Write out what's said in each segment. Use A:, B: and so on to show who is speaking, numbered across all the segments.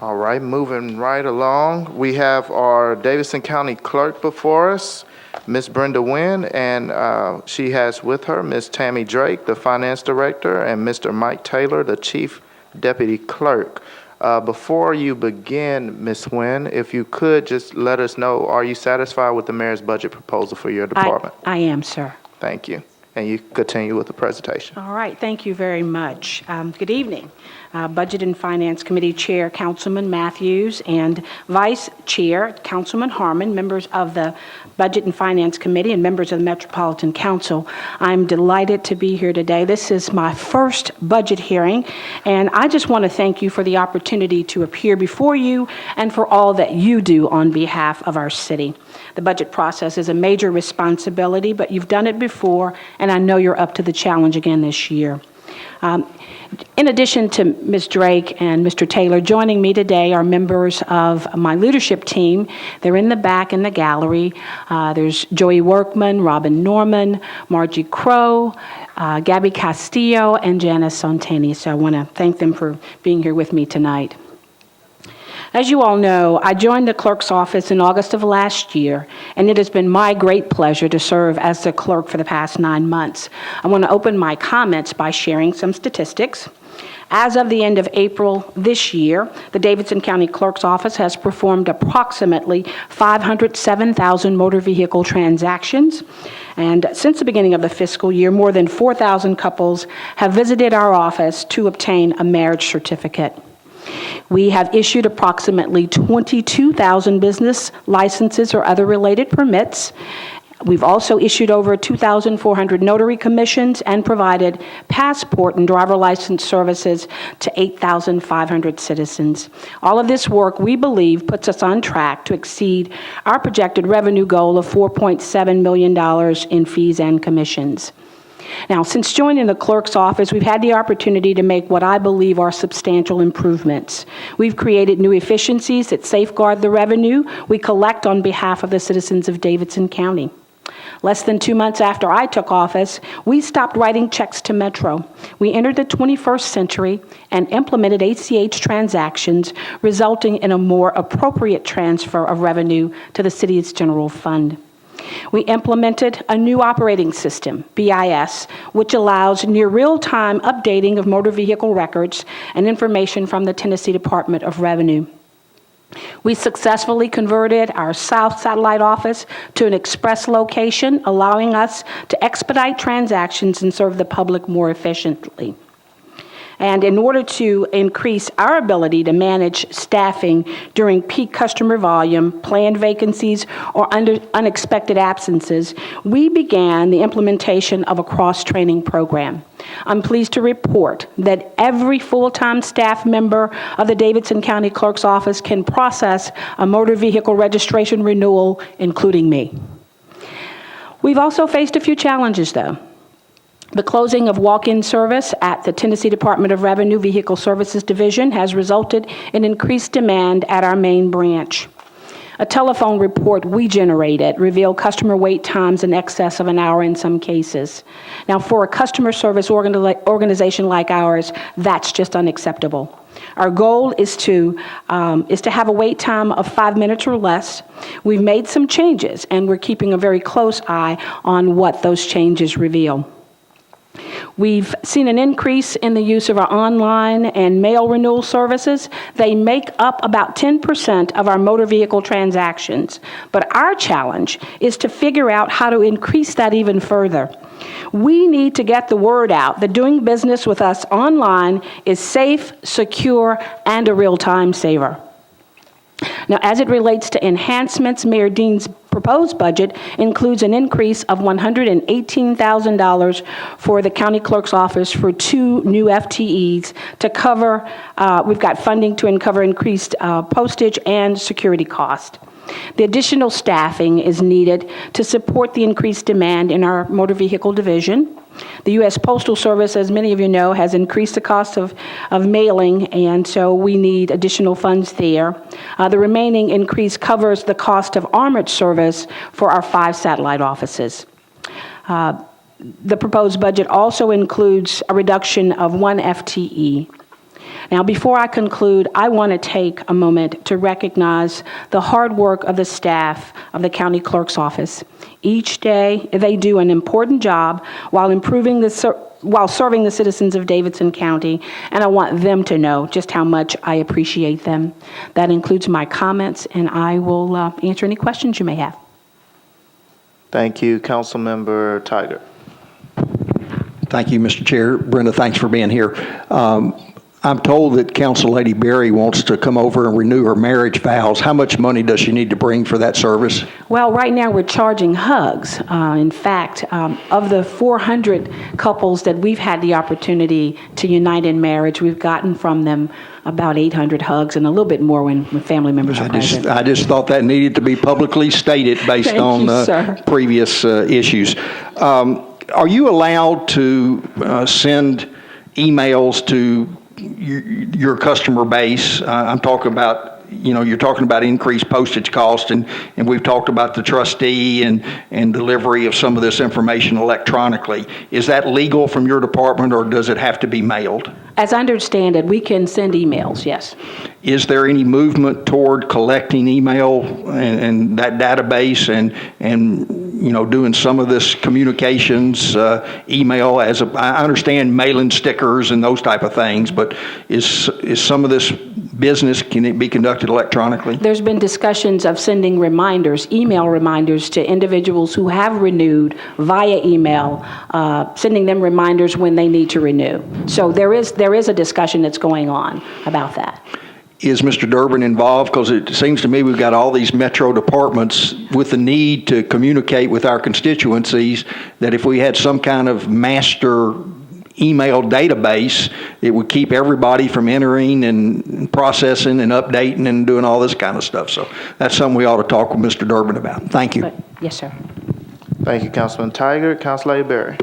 A: All right, moving right along, we have our Davidson County Clerk before us, Ms. Brenda Wynn, and she has with her Ms. Tammy Drake, the Finance Director, and Mr. Mike Taylor, the Chief Deputy Clerk. Before you begin, Ms. Wynn, if you could just let us know, are you satisfied with the mayor's budget proposal for your department?
B: I am, sir.
A: Thank you. And you continue with the presentation.
B: All right, thank you very much. Good evening. Budget and Finance Committee Chair, Councilman Matthews, and Vice Chair, Councilman Harmon, members of the Budget and Finance Committee, and members of the Metropolitan Council. I'm delighted to be here today. This is my first budget hearing, and I just want to thank you for the opportunity to appear before you and for all that you do on behalf of our city. The budget process is a major responsibility, but you've done it before, and I know you're up to the challenge again this year. In addition to Ms. Drake and Mr. Taylor, joining me today are members of my leadership team. They're in the back in the gallery. There's Joey Workman, Robin Norman, Margie Crow, Gabby Castillo, and Janice Sontani. So I want to thank them for being here with me tonight. As you all know, I joined the clerk's office in August of last year, and it has been my great pleasure to serve as the clerk for the past 9 months. I want to open my comments by sharing some statistics. As of the end of April this year, the Davidson County Clerk's Office has performed approximately 507,000 motor vehicle transactions. And since the beginning of the fiscal year, more than 4,000 couples have visited our office to obtain a marriage certificate. We have issued approximately 22,000 business licenses or other related permits. We've also issued over 2,400 notary commissions and provided passport and driver license services to 8,500 citizens. All of this work, we believe, puts us on track to exceed our projected revenue goal of $4.7 million in fees and commissions. Now, since joining the clerk's office, we've had the opportunity to make what I believe are substantial improvements. We've created new efficiencies that safeguard the revenue we collect on behalf of the citizens of Davidson County. Less than 2 months after I took office, we stopped writing checks to Metro. We entered the 21st century and implemented ACH transactions, resulting in a more appropriate transfer of revenue to the city's general fund. We implemented a new operating system, BIS, which allows near real-time updating of motor vehicle records and information from the Tennessee Department of Revenue. We successfully converted our South Satellite office to an express location, allowing us to expedite transactions and serve the public more efficiently. And in order to increase our ability to manage staffing during peak customer volume, planned vacancies, or unexpected absences, we began the implementation of a cross-training program. I'm pleased to report that every full-time staff member of the Davidson County Clerk's Office can process a motor vehicle registration renewal, including me. We've also faced a few challenges, though. The closing of walk-in service at the Tennessee Department of Revenue Vehicle Services Division has resulted in increased demand at our main branch. A telephone report we generated revealed customer wait times in excess of an hour in some cases. Now, for a customer service organization like ours, that's just unacceptable. Our goal is to have a wait time of 5 minutes or less. We've made some changes, and we're keeping a very close eye on what those changes reveal. We've seen an increase in the use of our online and mail renewal services. They make up about 10% of our motor vehicle transactions. But our challenge is to figure out how to increase that even further. We need to get the word out that doing business with us online is safe, secure, and a real time saver. Now, as it relates to enhancements, Mayor Dean's proposed budget includes an increase of $118,000 for the county clerk's office for 2 new FTEs to cover, we've got funding to cover increased postage and security cost. The additional staffing is needed to support the increased demand in our motor vehicle division. The U.S. Postal Service, as many of you know, has increased the cost of mailing, and so we need additional funds there. The remaining increase covers the cost of armored service for our 5 satellite offices. The proposed budget also includes a reduction of 1 FTE. Now, before I conclude, I want to take a moment to recognize the hard work of the staff of the county clerk's office. Each day, they do an important job while serving the citizens of Davidson County, and I want them to know just how much I appreciate them. That includes my comments, and I will answer any questions you may have.
A: Thank you, Councilmember Tiger.
C: Thank you, Mr. Chair. Brenda, thanks for being here. I'm told that Council Lady Berry wants to come over and renew her marriage vows. How much money does she need to bring for that service?
B: Well, right now we're charging hugs. In fact, of the 400 couples that we've had the opportunity to unite in marriage, we've gotten from them about 800 hugs and a little bit more when family members are present.
C: I just thought that needed to be publicly stated based on previous issues. Are you allowed to send emails to your customer base? I'm talking about, you're talking about increased postage cost, and we've talked about the trustee and delivery of some of this information electronically. Is that legal from your department, or does it have to be mailed?
B: As I understand it, we can send emails, yes.
C: Is there any movement toward collecting email and that database and doing some of this communications, email I understand mailing stickers and those type of things, but is some of this business, can it be conducted electronically?
B: There's been discussions of sending reminders, email reminders to individuals who have renewed via email, sending them reminders when they need to renew. So there is a discussion that's going on about that.
C: Is Mr. Durbin involved? Because it seems to me we've got all these metro departments with the need to communicate with our constituencies, that if we had some kind of master email database, it would keep everybody from entering and processing and updating and doing all this kind of stuff. So that's something we ought to talk with Mr. Durbin about. Thank you.
B: Yes, sir.
A: Thank you, Councilman Tiger. Councilor Berry.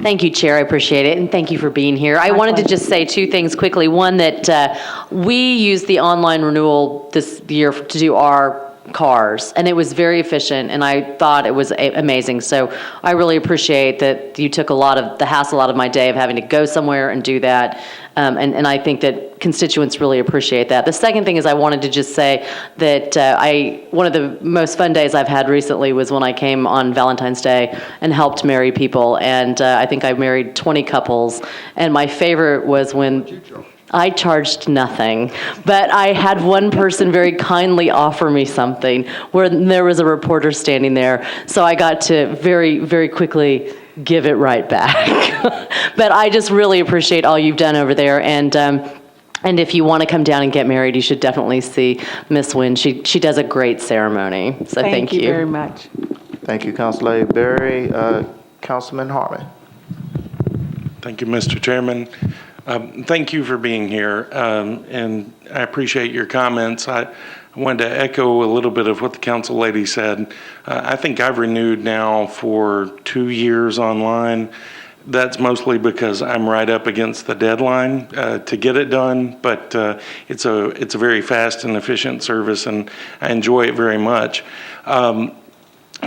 D: Thank you, Chair. I appreciate it, and thank you for being here. I wanted to just say two things quickly. One, that we used the online renewal this year to do our cars, and it was very efficient, and I thought it was amazing. So I really appreciate that you took a lot of the hassle out of my day of having to go somewhere and do that, and I think that constituents really appreciate that. The second thing is I wanted to just say that one of the most fun days I've had recently was when I came on Valentine's Day and helped marry people, and I think I married 20 couples, and my favorite was when I charged nothing, but I had one person very kindly offer me something where there was a reporter standing there, so I got to very, very quickly give it right back. But I just really appreciate all you've done over there, and if you want to come down and get married, you should definitely see Miss Wynn. She does a great ceremony, so thank you.
B: Thank you very much.
A: Thank you, Councilor Berry. Councilman Harmon.
E: Thank you, Mr. Chairman. Thank you for being here, and I appreciate your comments. I wanted to echo a little bit of what the council lady said. I think I've renewed now for 2 years online. That's mostly because I'm right up against the deadline to get it done, but it's a very fast and efficient service, and I enjoy it very much.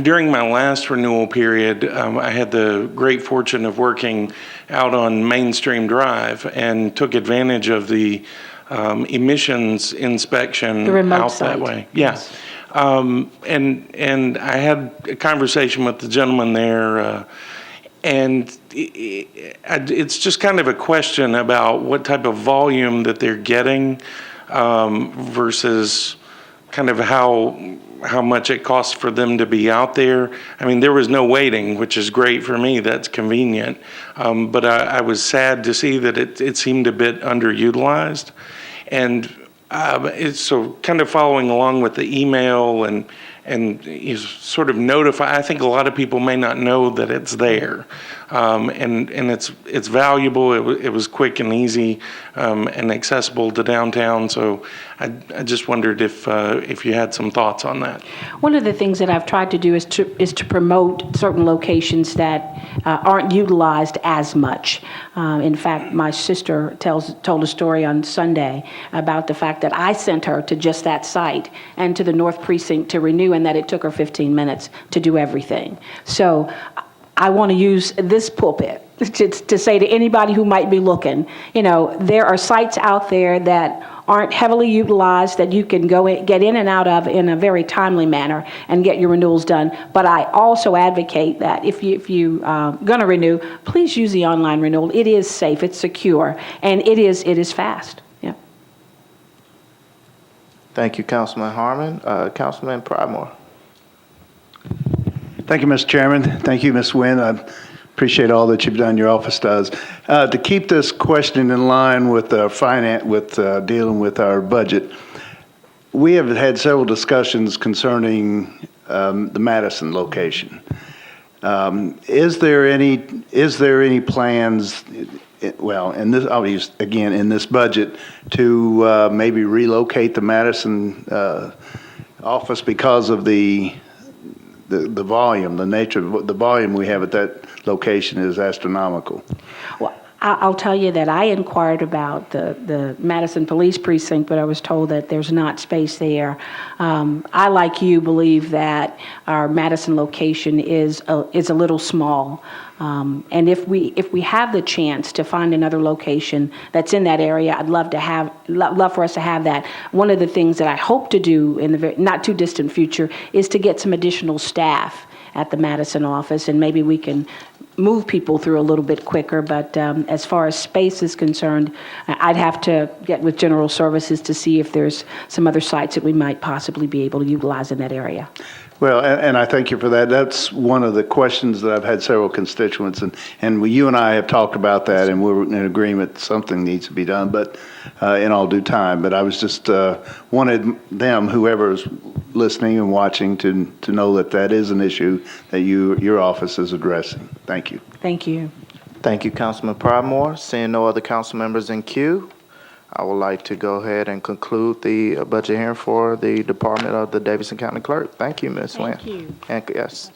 E: During my last renewal period, I had the great fortune of working out on Mainstream Drive and took advantage of the emissions inspection out that way. Yes. And I had a conversation with the gentleman there, and it's just kind of a question about what type of volume that they're getting versus kind of how much it costs for them to be out there. I mean, there was no waiting, which is great for me. That's convenient. But I was sad to see that it seemed a bit underutilized. And it's so kind of following along with the email and you sort of notify. I think a lot of people may not know that it's there, and it's valuable. It was quick and easy and accessible to downtown. So I just wondered if you had some thoughts on that.
B: One of the things that I've tried to do is to promote certain locations that aren't utilized as much. In fact, my sister told a story on Sunday about the fact that I sent her to just that site and to the North Precinct to renew, and that it took her 15 minutes to do everything. So I want to use this pulpit to say to anybody who might be looking, there are sites out there that aren't heavily utilized that you can get in and out of in a very timely manner and get your renewals done. But I also advocate that if you going to renew, please use the online renewal. It is safe, it's secure, and it is fast. Yeah.
A: Thank you, Councilman Harmon. Councilman Pridemore.
F: Thank you, Mr. Chairman. Thank you, Ms. Nguyen. I appreciate all that you've done, your office does. To keep this question in line with dealing with our budget, we have had several discussions concerning the Madison location. Is there any plans? Well, I'll use again in this budget to maybe relocate the Madison office because of the volume, the nature of the volume we have at that location is astronomical.
B: Well, I'll tell you that I inquired about the Madison Police Precinct, but I was told that there's not space there. I, like you, believe that our Madison location is a little small. And if we have the chance to find another location that's in that area, I'd love for us to have that. One of the things that I hope to do in the not too distant future is to get some additional staff at the Madison office, and maybe we can move people through a little bit quicker. But as far as space is concerned, I'd have to get with General Services to see if there's some other sites that we might possibly be able to utilize in that area.
F: Well, and I thank you for that. That's one of the questions that I've had several constituents, and you and I have talked about that, and we're in agreement something needs to be done, but in all due time. But I was just wanted them, whoever's listening and watching, to know that is an issue that your office is addressing. Thank you.
B: Thank you.
A: Thank you, Councilman Pridemore. Seeing no other council members in queue, I would like to go ahead and conclude the budget hearing for the Department of the Davidson County Clerk. Thank you, Ms. Nguyen.
B: Thank you.
A: And yes.